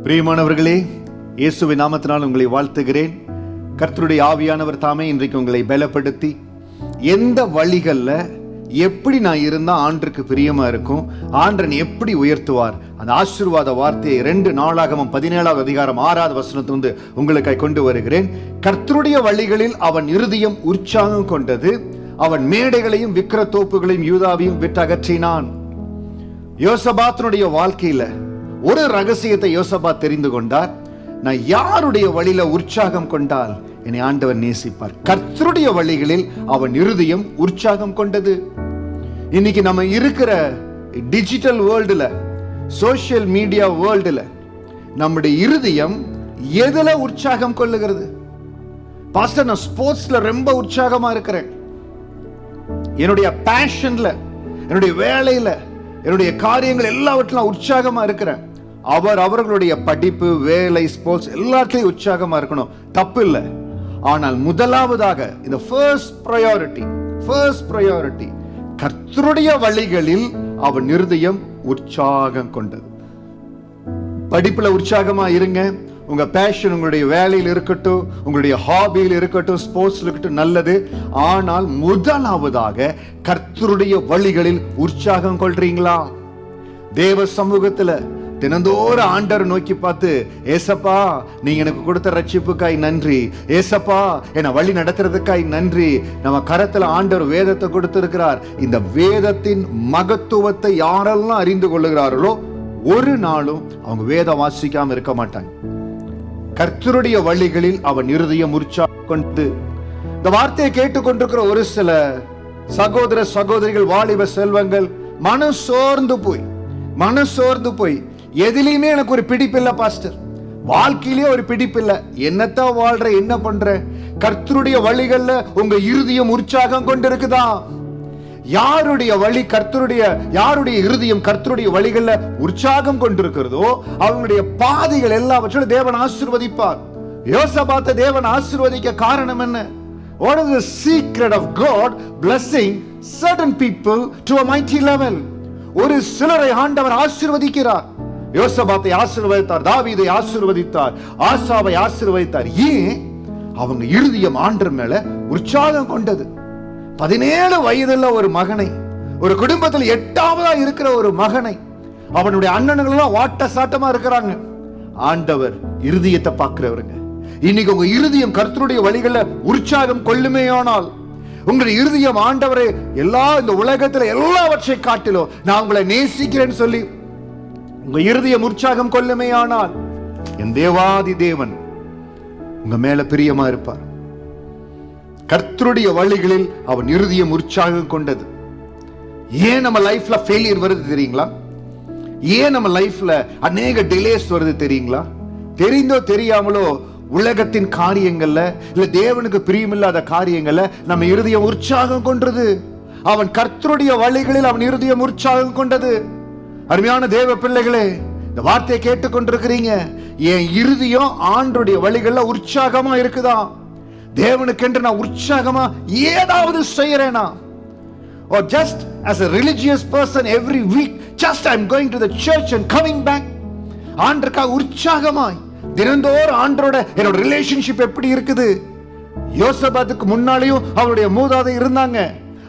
பிரியமானவர்களே, இயேசுவின் நாமத்தினால் உங்களை வாழ்த்துகிறேன். கர்த்தருடைய ஆவியானவர் தாமே இன்றைக்கு உங்களை பலப்படுத்தி எந்த வழிகளில் எப்படி நான் இருந்தால் ஆண்டருக்கு பிரியமா இருக்கும், ஆண்டரன் எப்படி உயர்த்துவார், அந்த ஆசீர்வாத வார்த்தையை 2 நாளாகமம் 17வது அதிகாரம் 6வது வசனத்திலிருந்து உங்களுக்காய் கொண்டு வருகிறேன். கர்த்தருடைய வழிகளில் அவன் இருதயம் உற்சாகம் கொண்டது, அவன் மேடைகளையும் விக்கிர தோப்புகளையும் யூதாவையும் விட்டு அகற்றினான். யோசபாத்தினுடைய வாழ்க்கையில ஒரு ரகசியத்தை யோசபாத் தெரிந்து கொண்டார். நான் யாருடைய வழியில உற்சாகம் கொண்டால் என்னை ஆண்டவர் நேசிப்பார். கர்த்தருடைய வழிகளில் அவன் இருதயம் உற்சாகம் கொண்டது. இன்னைக்கு நம்ம இருக்கிற டிஜிட்டல் வேர்ல்டுல, சோசியல் மீடியா வேர்ல்டுல நம்முடைய இருதயம் எதுல உற்சாகம் கொள்ளுகிறது? பாஸ்டர், நான் ஸ்போர்ட்ஸ்ல ரொம்ப உற்சாகமா இருக்கிறேன், என்னுடைய பேஷன்ல, என்னுடைய வேலையில, என்னுடைய காரியங்கள் எல்லாவற்றிலும் உற்சாகமா இருக்கிறேன். அவர்களுடைய படிப்பு, வேலை, ஸ்போர்ட்ஸ் எல்லாத்தையும் உற்சாகமா இருக்கணும், தப்பு இல்லை. ஆனால் முதலாவதாக இந்த ஃபர்ஸ்ட் ப்ரையாரிட்டி கர்த்தருடைய வழிகளில் அவன் இருதயம் உற்சாகம் கொண்டது. படிப்புல உற்சாகமா இருங்க. உங்க பேஷன் உங்களுடைய வேலையில் இருக்கட்டும், உங்களுடைய ஹாபியில் இருக்கட்டும், ஸ்போர்ட்ஸ் இருக்கட்டும், நல்லது. ஆனால் முதலாவதாக கர்த்தருடைய வழிகளில் உற்சாகம் கொள்றீங்களா? தேவ சமூகத்துல தினந்தோறும் ஆண்டவர் நோக்கி பார்த்து, ஏசப்பா நீங்க எனக்கு கொடுத்த ரட்சிப்புக்காய் நன்றி, ஏசப்பா என்னை வழி நடத்துறதுக்காய் நன்றி. நம்ம கரத்துல ஆண்டவர் வேதத்தை கொடுத்திருக்கிறார். இந்த வேதத்தின் மகத்துவத்தை யாரெல்லாம் அறிந்து கொள்ளுகிறார்களோ ஒரு நாளும் அவங்க வேதம் வாசிக்காம இருக்க மாட்டாங்க. கர்த்தருடைய வழிகளில் அவன் இருதயம் உற்சாகம் கொண்டு. இந்த வார்த்தையை கேட்டுக்கொண்டிருக்கிற ஒரு சில சகோதர சகோதரிகள், வாலிப செல்வங்கள் மனசோர்ந்து போய் எதிலையுமே எனக்கு ஒரு பிடிப்பில்லை பாஸ்டர், வாழ்க்கையிலேயே ஒரு பிடிப்பில்லை, என்னத்தான் வாழ்ற, என்ன பண்ற? கர்த்தருடைய வழிகள்ல உங்க இருதயம் உற்சாகம் கொண்டு இருக்குதா? யாருடைய வழி யாருடைய இருதயம் கர்த்தருடைய வழிகள்ல உற்சாகம் கொண்டிருக்கிறதோ அவங்களுடைய பாதைகள் எல்லாவற்றிலும் தேவன் ஆசீர்வதிப்பார். யோசபாத்தை தேவன் ஆசீர்வதிக்க காரணம் என்ன? What is the secret of God blessing certain people to a mighty level? ஒரு சிலரை ஆண்டவர் ஆசீர்வதிக்கிறார். யோசபாத்தை ஆசீர்வதித்தார், தாவீதை ஆசீர்வதித்தார், ஆசாவை ஆசீர்வதித்தார். ஏன்? அவங்க இருதயம் ஆண்டவர் மேல உற்சாகம் கொண்டது. 17 வயதுள்ள ஒரு மகனை, ஒரு குடும்பத்தில் 8ஆவதா இருக்கிற ஒரு மகனை, அவனுடைய அண்ணன்கள் எல்லாம் வாட்ட சாட்டமா இருக்கிறாங்க. ஆண்டவர் இருதயத்தை பார்க்கிறவருங்க. இன்னைக்கு உங்க இருதயம் கர்த்தருடைய வழிகள உற்சாகம் கொள்ளுமேயானால், உங்களுடைய இருதயம் ஆண்டவரே எல்லா இந்த உலகத்துல எல்லாவற்றை காட்டிலும் நான் உங்களை நேசிக்கிறேன்னு சொல்லி உங்க இருதயம் உற்சாகம் கொள்ளுமேயானால், என் தேவாதி தேவன் உங்க மேல பிரியமா இருப்பார். கர்த்தருடைய வழிகளில் அவன் இருதயம் உற்சாகம் கொண்டது. ஏன் நம்ம லைஃப்ல ஃபெயிலியர் வருது தெரியுங்களா? ஏன் நம்ம லைஃப்ல அநேக டிலேஸ் வருது தெரியுங்களா? தெரிந்தோ தெரியாமலோ உலகத்தின் காரியங்கள்ல, இல்ல தேவனுக்கு பிரியமில்லாத காரியங்கள்ல நம்ம இருதயம் உற்சாகம் கொண்டது. அவன் கர்த்தருடைய வழிகளில் அவன் இருதயம் உற்சாகம் கொண்டது. அருமையான தேவ பிள்ளைகளே, இந்த வார்த்தையை கேட்டுக்கொண்டிருக்கிறீங்க. என் இருதயம் ஆண்டருடைய வழிகள்ல உற்சாகமா இருக்குதா? தேவனுக்கென்று நான் உற்சாகமா ஏதாவது செய்யறேனா? Or just as a religious person every week just I'm going to the church and coming back? ஆண்டருக்காக உற்சாகமாய் தினந்தோறும் ஆண்டரோட என்னோட ரிலேஷன்ஷிப் எப்படி இருக்குது? யோசபாத்துக்கு முன்னாலேயும் அவருடைய மூதாதை இருந்தாங்க.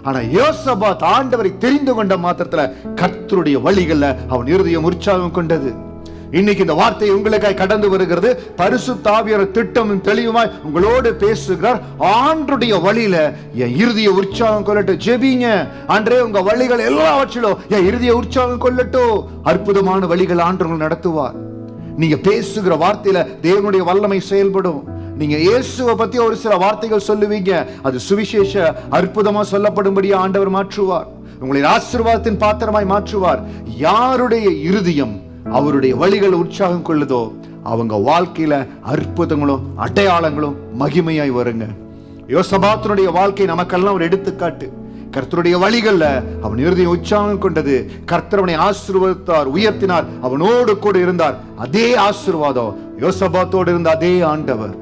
ஆனா யோசபாத் ஆண்டவரை தெரிந்து கொண்ட மாத்திரத்துல கர்த்தருடைய வழிகள்ல அவன் இருதயம் உற்சாகம் கொண்டது. இன்னைக்கு இந்த வார்த்தை உங்களுக்காய் கடந்து வருகிறது. பரிசுத்த ஆவியானவர் திட்டமும் தெளிவுமாய் உங்களோடு பேசுகிறார். ஆண்டருடைய வழியில என் இருதய உற்சாகம் கொள்ளட்டும். ஜெபிங்க, ஆண்டரே உங்க வழிகள் எல்லாவற்றிலும் என் இருதய உற்சாகம் கொள்ளட்டும். அற்புதமான வழிகள் ஆண்டவர் நடத்துவார். நீங்க பேசுகிற வார்த்தையில தேவனுடைய வல்லமை செயல்படும். நீங்க இயேசுவை பத்தி ஒரு சில வார்த்தைகள் சொல்லுவீங்க, அது சுவிசேஷ அற்புதமா சொல்லப்படும்படியா ஆண்டவர் மாற்றுவார். உங்களை ஆசீர்வாதத்தின் பாத்திரமாய் மாற்றுவார். யாருடைய இருதயம் அவருடைய வழிகள் உற்சாகம் கொள்ளுதோ அவங்க வாழ்க்கையில அற்புதங்களும் அடையாளங்களும் மகிமையாய் வருங்க. யோசபாத்தினுடைய வாழ்க்கை நமக்கெல்லாம் ஒரு எடுத்துக்காட்டு. கர்த்தருடைய வழிகள்ல அவன் இருதயம் உற்சாகம் கொண்டது. கர்த்தர் அவனை ஆசீர்வதித்தார், உயர்த்தினார், அவனோடு கூட இருந்தார். அதே ஆசீர்வாதம் யோசபாத்தோடு இருந்த அதே ஆண்டவர்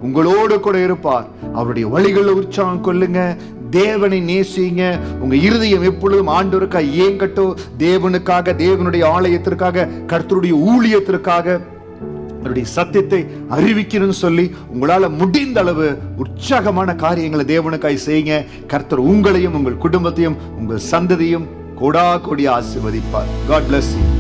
உங்களோடு கூட இருப்பார். அவருடைய வழிகள்ல உற்சாகம் கொள்ளுங்க. தேவனை நேசிங்க. உங்க இருதயம் எப்பொழுதும் ஆண்டவருக்காக ஏங்கட்டும். தேவனுக்காக, தேவனுடைய ஆலயத்திற்காக, கர்த்தருடைய ஊழியத்திற்காக அவருடைய சத்தியத்தை அறிவிக்கணும்னு சொல்லி உங்களால முடிந்த அளவு உற்சாகமான காரியங்களை தேவனுக்காய் செய்யுங்க. கர்த்தர் உங்களையும் உங்கள் குடும்பத்தையும் உங்கள் சந்ததியும் கோடா கோடி ஆசீர்வதிப்பார். God bless you.